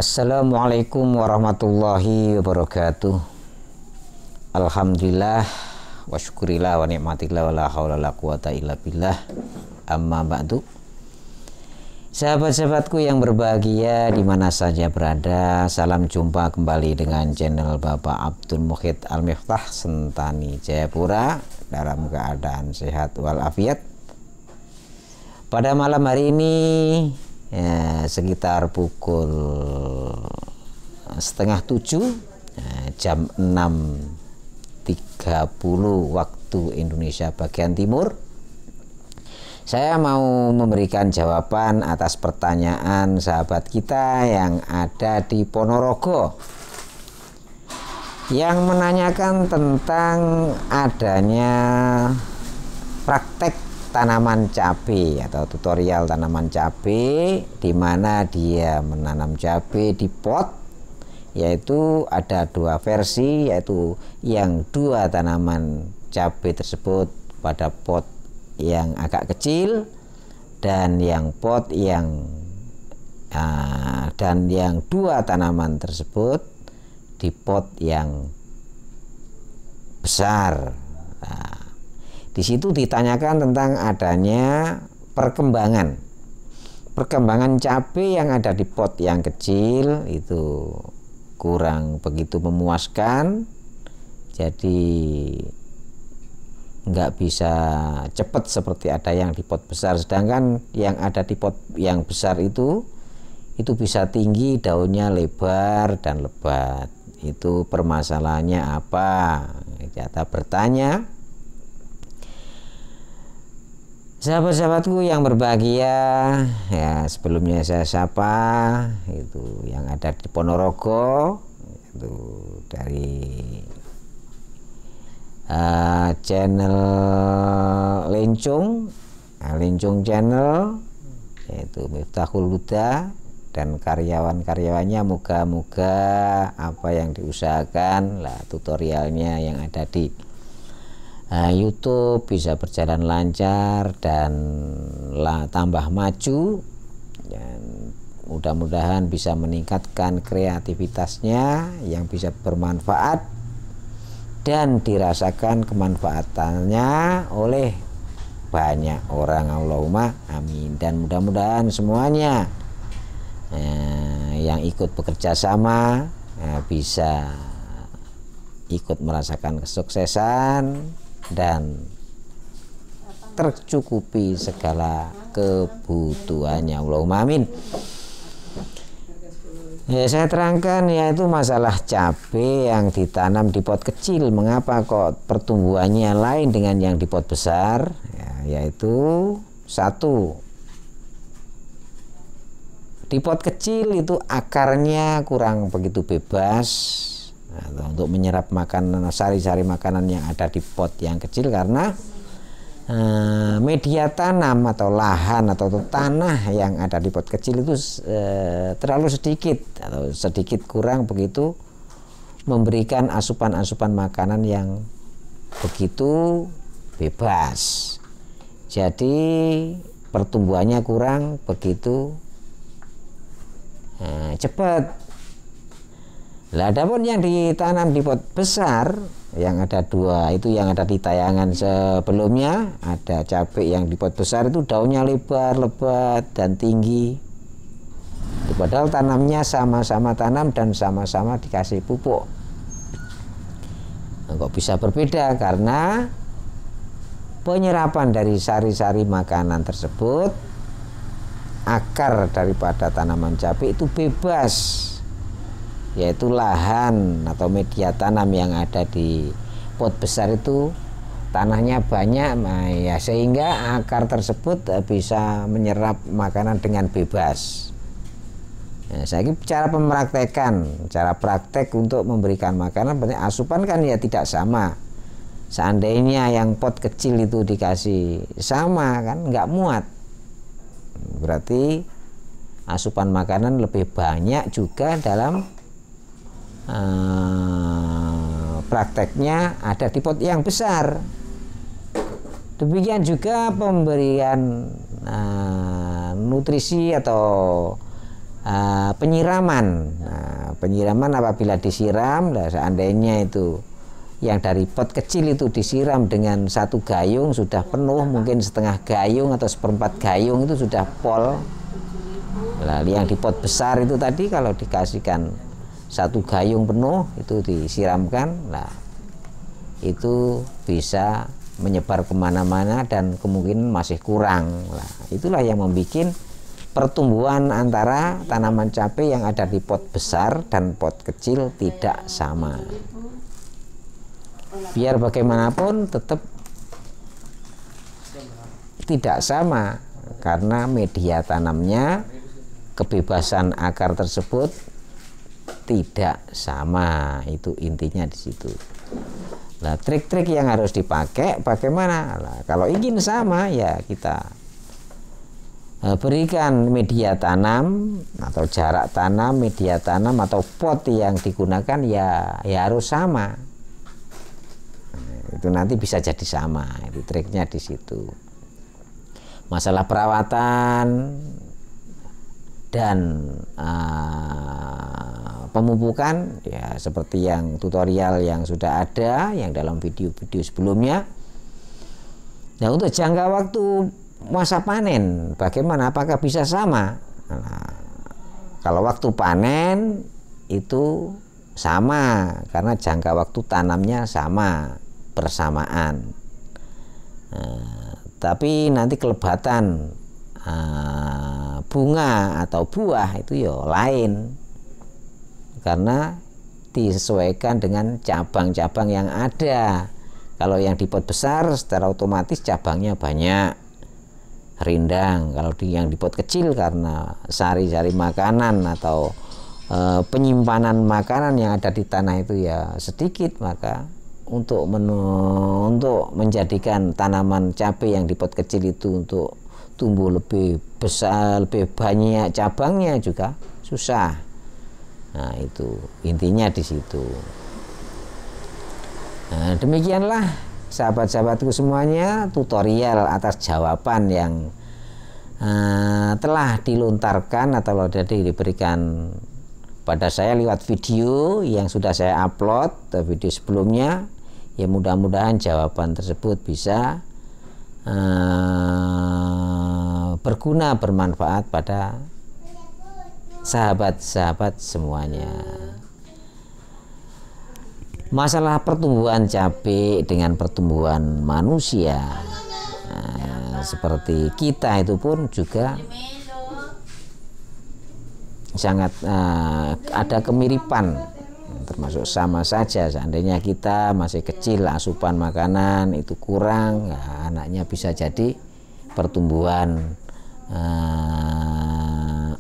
Assalamualaikum warahmatullahi wabarakatuh. Alhamdulillah wa syukurillah wa ni'matillah wa la hawla la quwata illa billah. Amma ba'du. Sahabat-sahabatku yang berbahagia di mana saja berada, salam jumpa kembali dengan channel Bapak Abdul Muhid Al-Miftah Sentani Jayapura dalam keadaan sehat walafiat. Pada malam hari ini sekitar pukul 6:30 jam 6.30 waktu Indonesia bagian timur, saya mau memberikan jawaban atas pertanyaan sahabat kita yang ada di Ponorogo yang menanyakan tentang adanya praktek tanaman cabai atau tutorial tanaman cabai, di mana dia menanam cabai di pot, yaitu ada dua versi, yaitu yang dua tanaman cabai tersebut pada pot yang agak kecil dan yang pot yang dan yang dua tanaman tersebut di pot yang besar. Di situ ditanyakan tentang adanya perkembangan cabai yang ada di pot yang kecil itu kurang begitu memuaskan, jadi nggak bisa cepat seperti ada yang di pot besar, sedangkan yang ada di pot yang besar itu bisa tinggi, daunnya lebar dan lebat. Itu permasalahannya apa? Kita bertanya. Sahabat-sahabatku yang berbahagia, ya sebelumnya saya sapa itu yang ada di Ponorogo, itu dari channel Lencung channel, yaitu Miftahul Huda, dan karyawan-karyawannya, moga-moga apa yang diusahakan lah tutorialnya yang ada di YouTube bisa berjalan lancar dan tambah maju, dan mudah-mudahan bisa meningkatkan kreativitasnya yang bisa bermanfaat dan dirasakan kemanfaatannya oleh banyak orang. Allahumma amin. Dan mudah-mudahan semuanya yang ikut bekerja sama bisa ikut merasakan kesuksesan dan tercukupi segala kebutuhannya. Allahumma amin. Ya, saya terangkan yaitu masalah cabai yang ditanam di pot kecil. Mengapa kok pertumbuhannya lain dengan yang di pot besar? Ya, yaitu satu, di pot kecil itu akarnya kurang begitu bebas untuk menyerap makanan, sari-sari makanan yang ada di pot yang kecil, karena media tanam atau lahan atau tanah yang ada di pot kecil itu terlalu sedikit atau sedikit kurang begitu memberikan asupan-asupan makanan yang begitu bebas, jadi pertumbuhannya kurang begitu cepat. Lah, adapun yang ditanam di pot besar yang ada dua, itu yang ada di tayangan sebelumnya, ada cabai yang di pot besar itu daunnya lebar, lebat dan tinggi. Padahal tanamnya sama-sama tanam dan sama-sama dikasih pupuk. Nah, kok bisa berbeda? Karena penyerapan dari sari-sari makanan tersebut, akar daripada tanaman cabai itu bebas, yaitu lahan atau media tanam yang ada di pot besar itu tanahnya banyak, ya sehingga akar tersebut bisa menyerap makanan dengan bebas. Nah, saya ini cara praktek untuk memberikan makanan, asupan kan ya tidak sama. Seandainya yang pot kecil itu dikasih sama kan nggak muat, berarti asupan makanan lebih banyak juga dalam prakteknya ada di pot yang besar. Demikian juga pemberian nutrisi atau penyiraman. Nah, penyiraman apabila disiram, nah, seandainya itu yang dari pot kecil itu disiram dengan 1 gayung sudah penuh, mungkin setengah gayung atau seperempat gayung itu sudah pol. Lalu yang di pot besar itu tadi kalau dikasihkan 1 gayung penuh itu disiramkan, nah itu bisa menyebar kemana-mana dan kemungkinan masih kurang. Nah, itulah yang membuat pertumbuhan antara tanaman cabai yang ada di pot besar dan pot kecil tidak sama. Biar bagaimanapun tetap tidak sama karena media tanamnya, kebebasan akar tersebut tidak sama. Itu intinya di situ. Nah, trik-trik yang harus dipakai bagaimana? Nah, kalau ingin sama ya kita berikan media tanam atau jarak tanam, media tanam atau pot yang digunakan ya harus sama. Nah, itu nanti bisa jadi sama. Itu triknya di situ. Masalah perawatan dan pemupukan ya seperti yang tutorial yang sudah ada yang dalam video-video sebelumnya. Nah, untuk jangka waktu masa panen bagaimana, apakah bisa sama? Nah, kalau waktu panen itu sama karena jangka waktu tanamnya sama bersamaan. Nah, tapi nanti kelebatan bunga atau buah itu ya lain karena disesuaikan dengan cabang-cabang yang ada. Kalau yang di pot besar secara otomatis cabangnya banyak, rindang. Kalau yang di pot kecil karena sari-sari makanan atau penyimpanan makanan yang ada di tanah itu ya sedikit, maka untuk menjadikan tanaman cabai yang di pot kecil itu untuk tumbuh lebih besar, lebih banyak cabangnya juga susah. Nah, itu intinya di situ. Nah, demikianlah sahabat-sahabatku semuanya tutorial atas jawaban yang telah dilontarkan atau diberikan pada saya lewat video yang sudah saya upload video sebelumnya. Ya mudah-mudahan jawaban tersebut bisa berguna, bermanfaat pada sahabat-sahabat semuanya. Masalah pertumbuhan cabai dengan pertumbuhan manusia, seperti kita itu pun juga sangat ada kemiripan, termasuk sama saja. Seandainya kita masih kecil, asupan makanan itu kurang, ya, anaknya bisa jadi pertumbuhan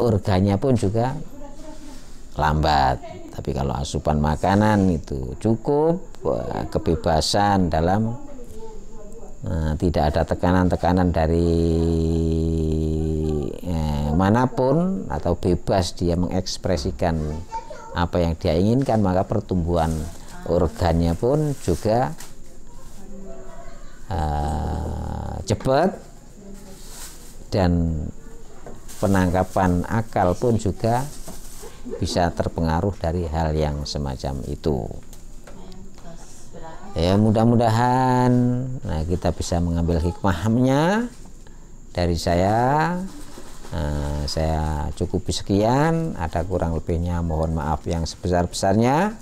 organnya pun juga lambat. Tapi kalau asupan makanan itu cukup, kebebasan dalam tidak ada tekanan-tekanan dari manapun atau bebas dia mengekspresikan apa yang dia inginkan, maka pertumbuhan organnya pun juga cepat dan penangkapan akal pun juga bisa terpengaruh dari hal yang semacam itu. Ya mudah-mudahan kita bisa mengambil hikmahnya dari saya. Saya cukupi sekian, ada kurang lebihnya mohon maaf yang sebesar-besarnya.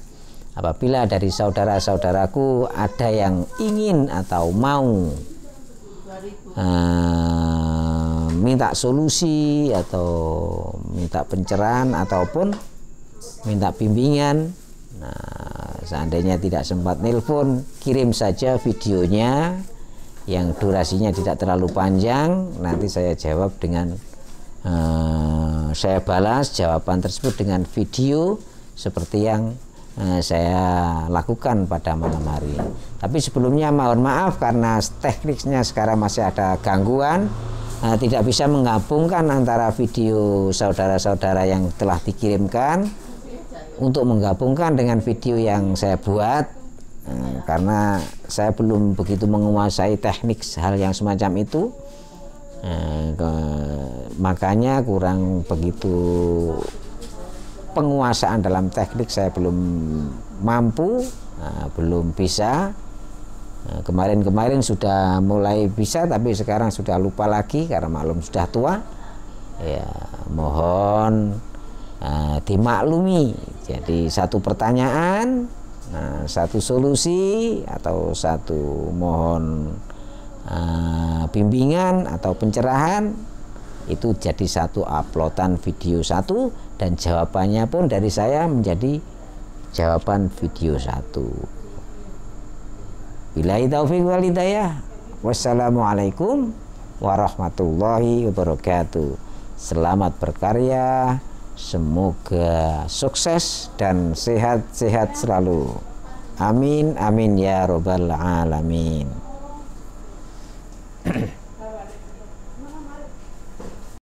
Apabila dari saudara-saudaraku ada yang ingin atau mau minta solusi atau minta pencerahan ataupun minta bimbingan, seandainya tidak sempat nelpon, kirim saja videonya yang durasinya tidak terlalu panjang. Nanti saya jawab dengan saya balas jawaban tersebut dengan video seperti yang saya lakukan pada malam hari. Tapi sebelumnya mohon maaf karena tekniknya sekarang masih ada gangguan, tidak bisa menggabungkan antara video saudara-saudara yang telah dikirimkan untuk menggabungkan dengan video yang saya buat, karena saya belum begitu menguasai teknik hal yang semacam itu. Makanya kurang begitu penguasaan dalam teknik saya belum mampu, belum bisa. Kemarin-kemarin sudah mulai bisa, tapi sekarang sudah lupa lagi karena maklum sudah tua. Ya, mohon dimaklumi. Jadi satu pertanyaan, satu solusi atau satu mohon bimbingan atau pencerahan itu jadi satu uploadan video satu, dan jawabannya pun dari saya menjadi jawaban video satu. Billahi taufiq wal hidayah. Wassalamualaikum warahmatullahi wabarakatuh. Selamat berkarya, semoga sukses dan sehat-sehat selalu. Amin amin ya robbal alamin.